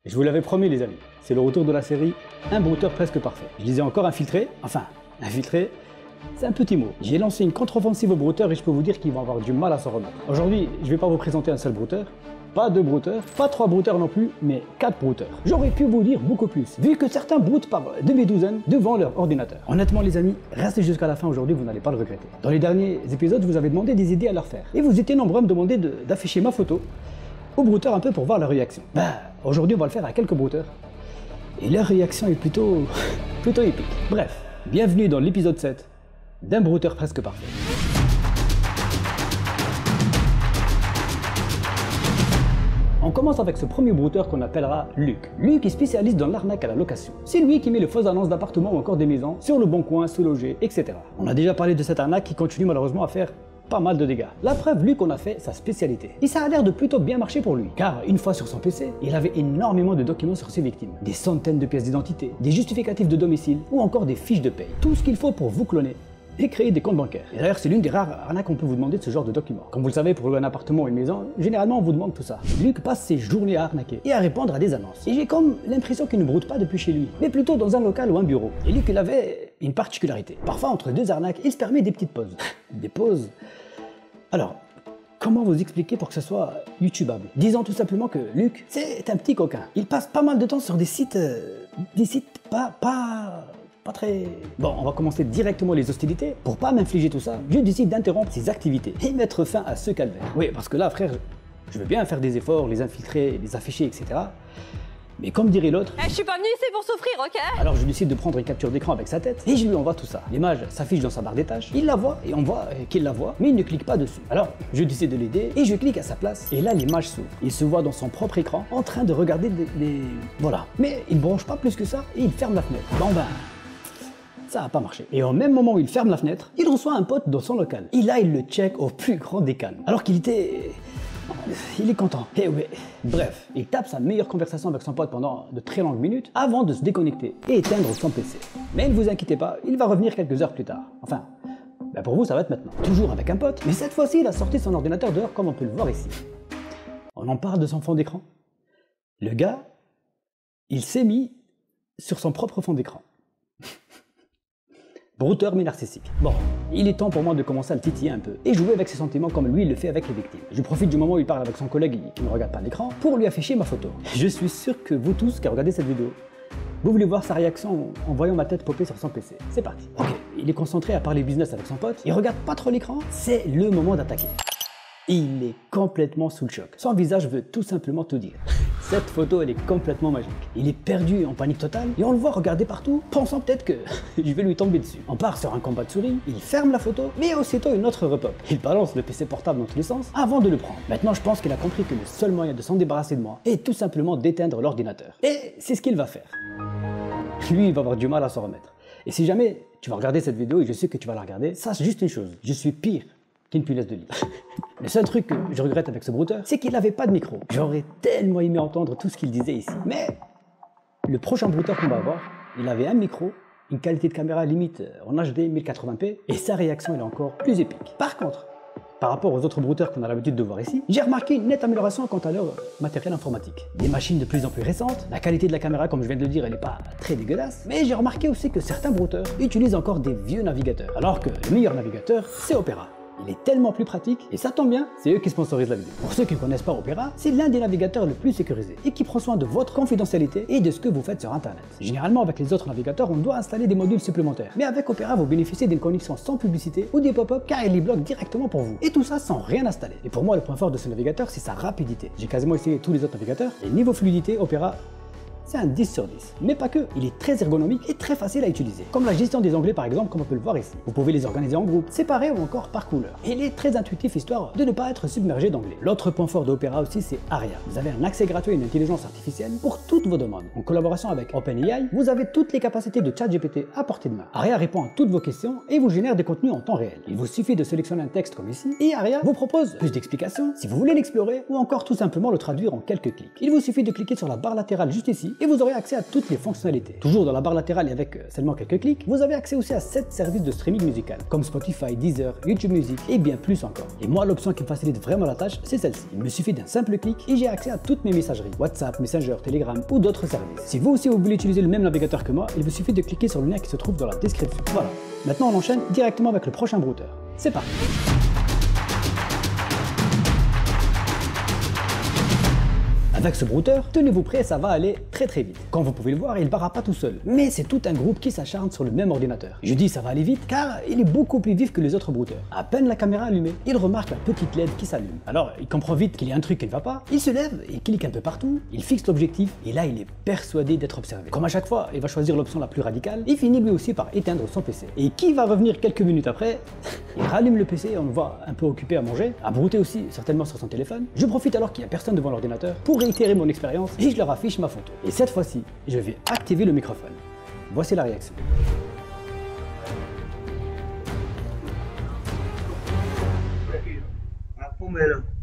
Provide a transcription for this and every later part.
Je vous l'avais promis les amis, c'est le retour de la série Un brouteur presque parfait. Je les ai encore infiltrés, enfin, infiltrés, c'est un petit mot. J'ai lancé une contre-offensive aux brouteurs et je peux vous dire qu'ils vont avoir du mal à s'en remettre. Aujourd'hui, je ne vais pas vous présenter un seul brouteur, pas 2 brouteurs, pas 3 brouteurs non plus, mais 4 brouteurs. J'aurais pu vous dire beaucoup plus, vu que certains broutent par demi-douzaine devant leur ordinateur. Honnêtement les amis, restez jusqu'à la fin aujourd'hui, vous n'allez pas le regretter. Dans les derniers épisodes, vous avez demandé des idées à leur faire. Et vous étiez nombreux à me demander d'afficher ma photo aux brouteurs un peu pour voir leur réaction. Aujourd'hui on va le faire à quelques brouteurs. Et leur réaction est plutôt épique. Bref, bienvenue dans l'épisode 7 d'un brouteur presque parfait. On commence avec ce premier brouteur qu'on appellera Luc. Luc est spécialiste dans l'arnaque à la location. C'est lui qui met les fausses annonces d'appartements ou encore des maisons sur le bon coin, sous-logé, etc. On a déjà parlé de cette arnaque qui continue malheureusement à faire pas mal de dégâts. La preuve, Luc en a fait sa spécialité. Et ça a l'air de plutôt bien marcher pour lui. Car une fois sur son PC, il avait énormément de documents sur ses victimes. Des centaines de pièces d'identité, des justificatifs de domicile ou encore des fiches de paye. Tout ce qu'il faut pour vous cloner et créer des comptes bancaires. Et d'ailleurs, c'est l'une des rares arnaques qu'on peut vous demander de ce genre de documents. Comme vous le savez, pour louer un appartement ou une maison, généralement on vous demande tout ça. Luc passe ses journées à arnaquer et à répondre à des annonces. Et j'ai comme l'impression qu'il ne broute pas depuis chez lui, mais plutôt dans un local ou un bureau. Et Luc, il avait une particularité. Parfois, entre 2 arnaques, il se permet des petites pauses. Des pauses. Alors, comment vous expliquer pour que ce soit youtubable? Disons tout simplement que Luc, c'est un petit coquin. Il passe pas mal de temps sur des sites pas très... Bon, on va commencer directement les hostilités. Pour pas m'infliger tout ça, je décide d'interrompre ces activités et mettre fin à ce calvaire. Oui, parce que là, frère, je veux bien faire des efforts, les infiltrer, les afficher, etc. Mais comme dirait l'autre... je suis pas venu ici pour souffrir, ok? Alors je décide de prendre une capture d'écran avec sa tête et je lui envoie tout ça. L'image s'affiche dans sa barre des tâches, il la voit et on voit qu'il la voit, mais il ne clique pas dessus. Alors je décide de l'aider et je clique à sa place et là l'image s'ouvre. Il se voit dans son propre écran en train de regarder des... Voilà. Mais il ne branche pas plus que ça et il ferme la fenêtre. Bon ben... ça n'a pas marché. Et au même moment où il ferme la fenêtre, il reçoit un pote dans son local. Et là il le check au plus grand des calmes. Alors qu'il était... il est content. Eh ouais. Bref, il tape sa meilleure conversation avec son pote pendant de très longues minutes avant de se déconnecter et éteindre son PC. Mais ne vous inquiétez pas, il va revenir quelques heures plus tard. Enfin, pour vous ça va être maintenant. Toujours avec un pote, mais cette fois-ci il a sorti son ordinateur dehors comme on peut le voir ici. On en parle de son fond d'écran. Le gars, il s'est mis sur son propre fond d'écran. Brouteur mais narcissique. Bon, il est temps pour moi de commencer à le titiller un peu et jouer avec ses sentiments comme lui il le fait avec les victimes. Je profite du moment où il parle avec son collègue qui ne regarde pas l'écran pour lui afficher ma photo. Je suis sûr que vous tous qui regardez cette vidéo, vous voulez voir sa réaction en voyant ma tête popper sur son PC. C'est parti. Ok, il est concentré à parler business avec son pote, il regarde pas trop l'écran, c'est le moment d'attaquer. Il est complètement sous le choc. Son visage veut tout simplement tout dire. Cette photo, elle est complètement magique. Il est perdu en panique totale et on le voit regarder partout, pensant peut-être que je vais lui tomber dessus. On part sur un combat de souris, il ferme la photo, mais aussitôt une autre repop. Il balance le PC portable dans tous les sens avant de le prendre. Maintenant, je pense qu'il a compris que le seul moyen de s'en débarrasser de moi est tout simplement d'éteindre l'ordinateur. Et c'est ce qu'il va faire. Lui, il va avoir du mal à s'en remettre. Et si jamais tu vas regarder cette vidéo, et je sais que tu vas la regarder, sache juste une chose, je suis pire qu'une punaise de lit. Le seul truc que je regrette avec ce brouteur, c'est qu'il n'avait pas de micro. J'aurais tellement aimé entendre tout ce qu'il disait ici. Mais le prochain brouteur qu'on va avoir, il avait un micro, une qualité de caméra limite en HD 1080p, et sa réaction elle est encore plus épique. Par contre, par rapport aux autres brouteurs qu'on a l'habitude de voir ici, j'ai remarqué une nette amélioration quant à leur matériel informatique. Des machines de plus en plus récentes, la qualité de la caméra, comme je viens de le dire, elle n'est pas très dégueulasse, mais j'ai remarqué aussi que certains brouteurs utilisent encore des vieux navigateurs, alors que le meilleur navigateur, c'est Opera. Il est tellement plus pratique, et ça tombe bien, c'est eux qui sponsorisent la vidéo. Pour ceux qui ne connaissent pas Opera, c'est l'un des navigateurs le plus sécurisé, et qui prend soin de votre confidentialité et de ce que vous faites sur internet. Généralement avec les autres navigateurs, on doit installer des modules supplémentaires, mais avec Opera, vous bénéficiez d'une connexion sans publicité ou des pop-up car il les bloque directement pour vous. Et tout ça sans rien installer. Et pour moi, le point fort de ce navigateur, c'est sa rapidité. J'ai quasiment essayé tous les autres navigateurs, et niveau fluidité, Opera, c'est un 10 sur 10. Mais pas que, il est très ergonomique et très facile à utiliser. Comme la gestion des onglets par exemple, comme on peut le voir ici. Vous pouvez les organiser en groupe, séparés ou encore par couleur. Et il est très intuitif histoire de ne pas être submergé d'onglets. L'autre point fort d'Opera aussi, c'est Aria. Vous avez un accès gratuit à une intelligence artificielle pour toutes vos demandes. En collaboration avec OpenAI, vous avez toutes les capacités de ChatGPT à portée de main. Aria répond à toutes vos questions et vous génère des contenus en temps réel. Il vous suffit de sélectionner un texte comme ici et Aria vous propose plus d'explications si vous voulez l'explorer ou encore tout simplement le traduire en quelques clics. Il vous suffit de cliquer sur la barre latérale juste ici et vous aurez accès à toutes les fonctionnalités. Toujours dans la barre latérale et avec seulement quelques clics, vous avez accès aussi à 7 services de streaming musical, comme Spotify, Deezer, YouTube Music et bien plus encore. Et moi, l'option qui me facilite vraiment la tâche, c'est celle-ci. Il me suffit d'un simple clic et j'ai accès à toutes mes messageries, WhatsApp, Messenger, Telegram ou d'autres services. Si vous aussi vous voulez utiliser le même navigateur que moi, il vous suffit de cliquer sur le lien qui se trouve dans la description. Voilà. Maintenant, on enchaîne directement avec le prochain brouteur. C'est parti. Avec ce brouteur, tenez-vous prêts, ça va aller très vite. Comme vous pouvez le voir, il ne barra pas tout seul. Mais c'est tout un groupe qui s'acharne sur le même ordinateur. Je dis ça va aller vite car il est beaucoup plus vif que les autres brouteurs. À peine la caméra allumée, il remarque la petite LED qui s'allume. Alors il comprend vite qu'il y a un truc qui ne va pas, il se lève et clique un peu partout, il fixe l'objectif et là il est persuadé d'être observé. Comme à chaque fois, il va choisir l'option la plus radicale et finit lui aussi par éteindre son PC. Et qui va revenir quelques minutes après? Il rallume le PC, on le voit un peu occupé à manger, à brouter aussi certainement sur son téléphone. Je profite alors qu'il n'y a personne devant l'ordinateur pour réitérer mon expérience et je leur affiche ma photo. Et cette fois-ci, je vais activer le microphone. Voici la réaction.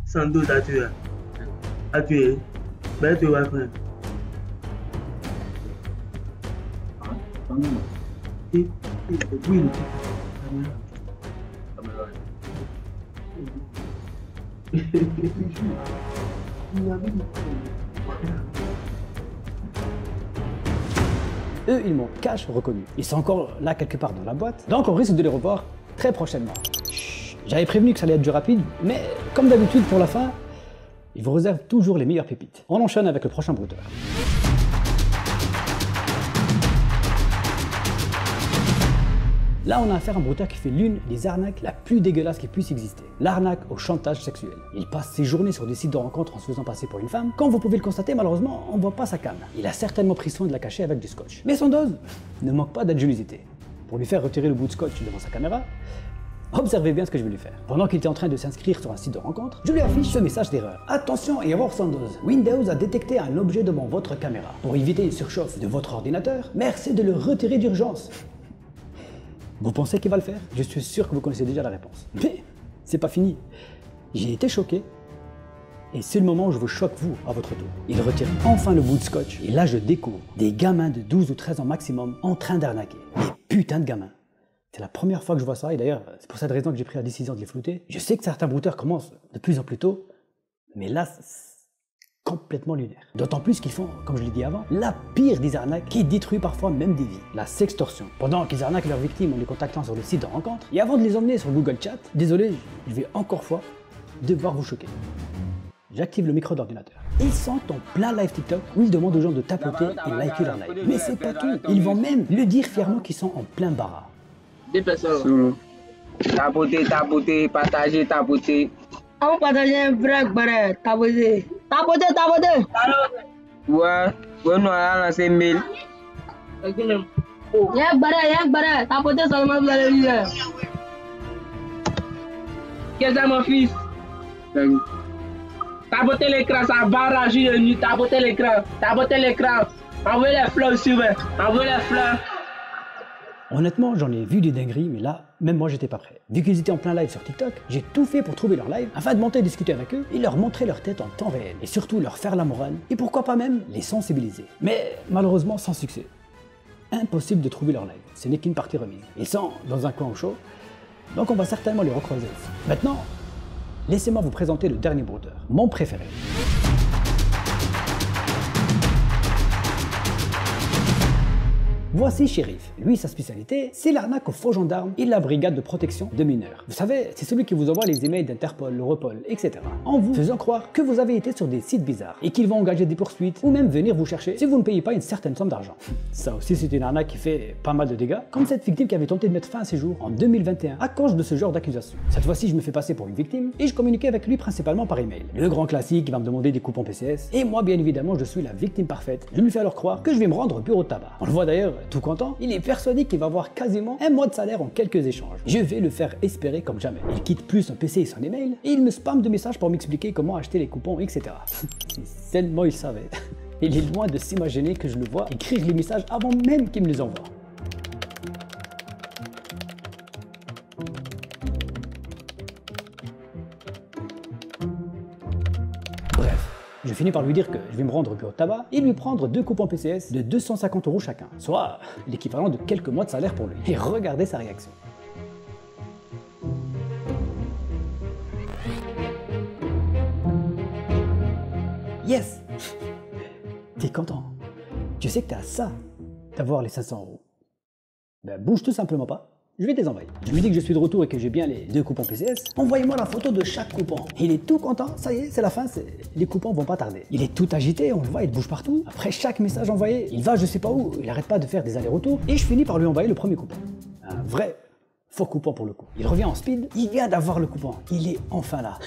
Sans doute à tuer. Ben tu vas faire. Eux, ils m'ont cash reconnu. Ils sont encore là quelque part dans la boîte, donc on risque de les revoir très prochainement. J'avais prévenu que ça allait être du rapide, mais comme d'habitude pour la fin, ils vous réservent toujours les meilleures pépites. On enchaîne avec le prochain brouteur. Là, on a affaire à un brouteur qui fait l'une des arnaques la plus dégueulasse qui puisse exister. L'arnaque au chantage sexuel. Il passe ses journées sur des sites de rencontres en se faisant passer pour une femme. Comme vous pouvez le constater, malheureusement, on ne voit pas sa cam. Il a certainement pris soin de la cacher avec du scotch. Mais son dose ne manque pas d'ingéniosité. Pour lui faire retirer le bout de scotch devant sa caméra, observez bien ce que je vais lui faire. Pendant qu'il était en train de s'inscrire sur un site de rencontre, je lui affiche ce message d'erreur. Attention, erreur sans dose. Windows a détecté un objet devant votre caméra. Pour éviter une surchauffe de votre ordinateur, merci de le retirer d'urgence. Vous pensez qu'il va le faire? Je suis sûr que vous connaissez déjà la réponse. Mais c'est pas fini. J'ai été choqué. Et c'est le moment où je vous choque vous à votre tour. Il retire enfin le bout de scotch. Et là je découvre des gamins de 12 ou 13 ans maximum en train d'arnaquer. Des putains de gamins. C'est la première fois que je vois ça et d'ailleurs c'est pour cette raison que j'ai pris la décision de les flouter. Je sais que certains brouteurs commencent de plus en plus tôt. Mais là c'est complètement lunaire. D'autant plus qu'ils font, comme je l'ai dit avant, la pire des arnaques qui détruit parfois même des vies, la sextorsion. Pendant qu'ils arnaquent leurs victimes en les contactant sur les sites de rencontres, et avant de les emmener sur Google Chat, désolé, je vais encore fois devoir vous choquer. J'active le micro d'ordinateur. Ils sont en plein live TikTok où ils demandent aux gens de tapoter et liker leur live. Mais c'est pas tout, ils vont même le dire fièrement qu'ils sont en plein barat. Des personnes. Tapoter, partager, tapoter. On partage un vrai barret, tapoter. Tapoter. Ouais, nous allons lancer mail. Y'a barret, tapoter seulement vous allez lire. Qu'est-ce que mon fils? Tapoter l'écran, ça va rager de nuit. Tapoter l'écran. Envoyez les fleurs aussi, ouais. Envoyez les fleurs. Honnêtement, j'en ai vu des dingueries, mais là, même moi, j'étais pas prêt. Vu qu'ils étaient en plein live sur TikTok, j'ai tout fait pour trouver leur live, afin de monter et discuter avec eux, et leur montrer leur tête en temps réel, et surtout leur faire la morale, et pourquoi pas même les sensibiliser. Mais malheureusement, sans succès. Impossible de trouver leur live, ce n'est qu'une partie remise. Ils sont dans un coin au chaud, donc on va certainement les recroiser ici. Maintenant, laissez-moi vous présenter le dernier brouteur, mon préféré. Voici Shérif. Lui, sa spécialité, c'est l'arnaque aux faux gendarmes et la brigade de protection de mineurs. Vous savez, c'est celui qui vous envoie les emails d'Interpol, Europol, etc. En vous faisant croire que vous avez été sur des sites bizarres et qu'ils vont engager des poursuites ou même venir vous chercher si vous ne payez pas une certaine somme d'argent. Ça aussi, c'est une arnaque qui fait pas mal de dégâts, comme cette victime qui avait tenté de mettre fin à ses jours en 2021 à cause de ce genre d'accusation. Cette fois-ci, je me fais passer pour une victime et je communiquais avec lui principalement par email. Le grand classique qui va me demander des coupons PCS et moi, bien évidemment, je suis la victime parfaite. Je lui fais alors croire que je vais me rendre au bureau de tabac. On le voit d'ailleurs, tout content, il est persuadé qu'il va avoir quasiment un mois de salaire en quelques échanges. Je vais le faire espérer comme jamais. Il quitte plus son PC et son email et il me spamme de messages pour m'expliquer comment acheter les coupons, etc. Si seulement il savait. Il est loin de s'imaginer que je le vois écrire les messages avant même qu'il me les envoie. Bref, je fini par lui dire que je vais me rendre au bureau de tabac et lui prendre 2 coupons PCS de 250 € chacun, soit l'équivalent de quelques mois de salaire pour lui. Et regardez sa réaction. Yes! T'es content? Tu sais que t'es à ça d'avoir les 500 €. Ben bouge tout simplement pas, je vais te les envoyer. Je lui dis que je suis de retour et que j'ai bien les 2 coupons PCS. Envoyez-moi la photo de chaque coupon. Il est tout content, ça y est, c'est la fin, les coupons vont pas tarder. Il est tout agité, on le voit, il bouge partout. Après chaque message envoyé, il va je sais pas où, il arrête pas de faire des allers-retours. Et je finis par lui envoyer le premier coupon. Un vrai faux coupon pour le coup. Il revient en speed, il vient d'avoir le coupon. Il est enfin là.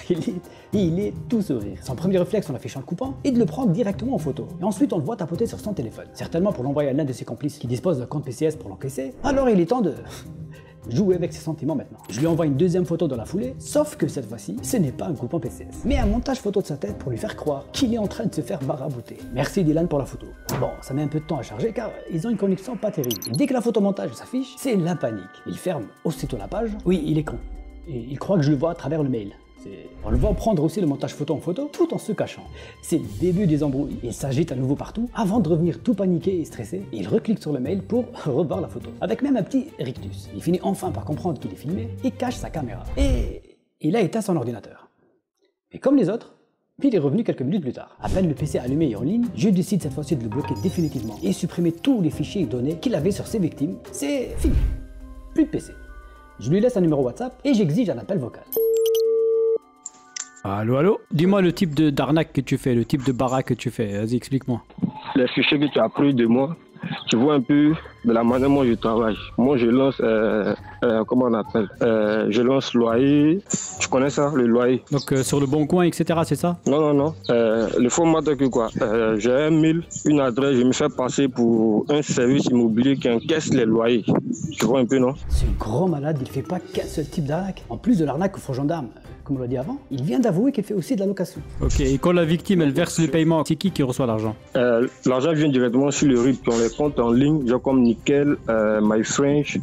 Il est tout sourire. Son premier réflexe en affichant le coupon est de le prendre directement en photo. Et ensuite on le voit tapoter sur son téléphone. Certainement pour l'envoyer à l'un de ses complices qui dispose d'un compte PCS pour l'encaisser. Alors il est temps de jouer avec ses sentiments maintenant. Je lui envoie une deuxième photo dans la foulée, sauf que cette fois-ci, ce n'est pas un coupon PCS, mais un montage photo de sa tête pour lui faire croire qu'il est en train de se faire marabouter. Merci Dylan pour la photo. Bon, ça met un peu de temps à charger car ils ont une connexion pas terrible. Et dès que la photo montage s'affiche, c'est la panique. Il ferme aussitôt la page. Oui, il est con. Et il croit que je le vois à travers le mail. On le voit prendre aussi le montage photo en photo tout en se cachant. C'est le début des embrouilles. Il s'agite à nouveau partout avant de revenir tout paniqué et stressé. Il reclique sur le mail pour revoir la photo. Avec même un petit rictus. Il finit enfin par comprendre qu'il est filmé et cache sa caméra. Et il a éteint son ordinateur. Et comme les autres, il est revenu quelques minutes plus tard. À peine le PC allumé et en ligne, je décide cette fois-ci de le bloquer définitivement et supprimer tous les fichiers et données qu'il avait sur ses victimes. C'est fini. Plus de PC. Je lui laisse un numéro WhatsApp et j'exige un appel vocal. Allô, allô? Dis-moi le type d'arnaque que tu fais, le type de baraque que tu fais. Vas-y, explique-moi. Les fichiers que tu as pris de moi, tu vois un peu de la manière dont je travaille. Moi, je lance, comment on appelle je lance loyer. Tu connais ça, le loyer? Donc, sur le bon coin, etc., c'est ça? Non. Le format que quoi? J'ai un mail, une adresse, je me fais passer pour un service immobilier qui encaisse les loyers. Tu vois un peu, non? Ce gros malade, il fait pas qu'un seul type d'arnaque. En plus de l'arnaque au faux gendarme, comme on l'a dit avant, il vient d'avouer qu'il fait aussi de la location. Ok, et quand la victime, elle verse le paiement, c'est qui reçoit l'argent? L'argent vient directement sur le RIP, dans les comptes en ligne, genre comme Nickel, My French,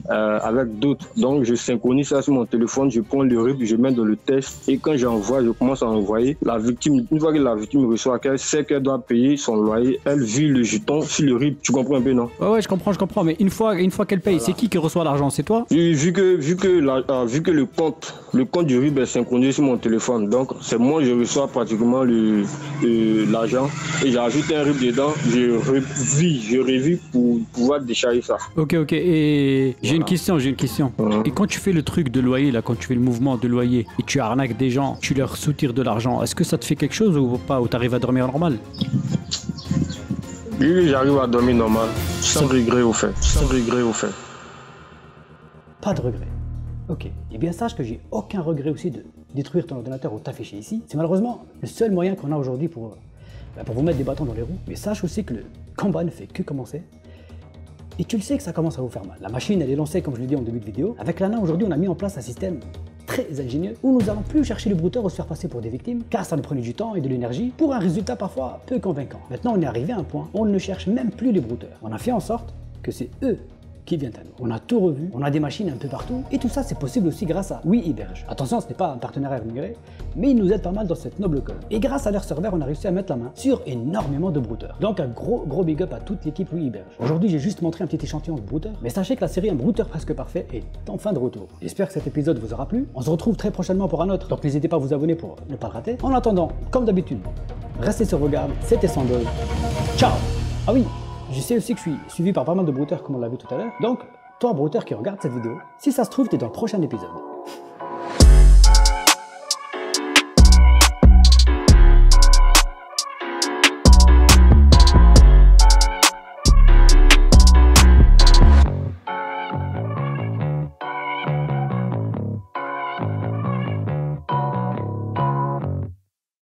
avec d'autres. Donc je synchronise ça sur mon téléphone, je prends le RIP, je mets dans le test, et quand j'envoie, je commence à envoyer. La victime, une fois que la victime reçoit, qu'elle sait qu'elle doit payer son loyer, elle vit le jeton sur le RIP. Tu comprends un peu, non? Ouais, je comprends, mais une fois qu'elle paye, voilà. C'est qui reçoit l'argent? C'est toi? Vu que le compte du RIP est synchronisé sur mon téléphone, donc c'est moi je reçois pratiquement l'argent et j'ajoute un RIP dedans, je revis pour pouvoir décharger ça. Ok, et j'ai une question. Et quand tu fais le truc de loyer, là, quand tu fais le mouvement de loyer et tu arnaques des gens, tu leur soutires de l'argent, est-ce que ça te fait quelque chose ou pas, ou t'arrives à dormir normal? Oui, j'arrive à dormir normal, sans regret au fait. Pas de regret. Ok, et bien sache que j'ai aucun regret aussi de détruire ton ordinateur ou t'afficher ici. C'est malheureusement le seul moyen qu'on a aujourd'hui pour vous mettre des bâtons dans les roues. Mais sache aussi que le combat ne fait que commencer. Et tu le sais que ça commence à vous faire mal. La machine, elle est lancée, comme je l'ai dit en début de vidéo. Avec Lana, aujourd'hui, on a mis en place un système très ingénieux où nous n'allons plus chercher les brouteurs ou se faire passer pour des victimes, car ça nous prenait du temps et de l'énergie pour un résultat parfois peu convaincant. Maintenant, on est arrivé à un point où on ne cherche même plus les brouteurs. On a fait en sorte que c'est eux qui viennent à nous. On a tout revu, on a des machines un peu partout, et tout ça c'est possible aussi grâce à WeHeberge. Attention, ce n'est pas un partenariat rémunéré, mais ils nous aident pas mal dans cette noble cause. Et grâce à leur serveur, on a réussi à mettre la main sur énormément de brouteurs. Donc un gros big up à toute l'équipe WeHeberge. Aujourd'hui, j'ai juste montré un petit échantillon de brouteurs, mais sachez que la série Un brouteur presque parfait est enfin de retour. J'espère que cet épisode vous aura plu. On se retrouve très prochainement pour un autre, donc n'hésitez pas à vous abonner pour ne pas le rater. En attendant, comme d'habitude, restez sur vos gardes, c'était Sandol. Ciao! Ah oui, je sais aussi que je suis suivi par pas mal de brouteurs comme on l'a vu tout à l'heure, donc toi, brouteur qui regarde cette vidéo, si ça se trouve, t'es dans le prochain épisode.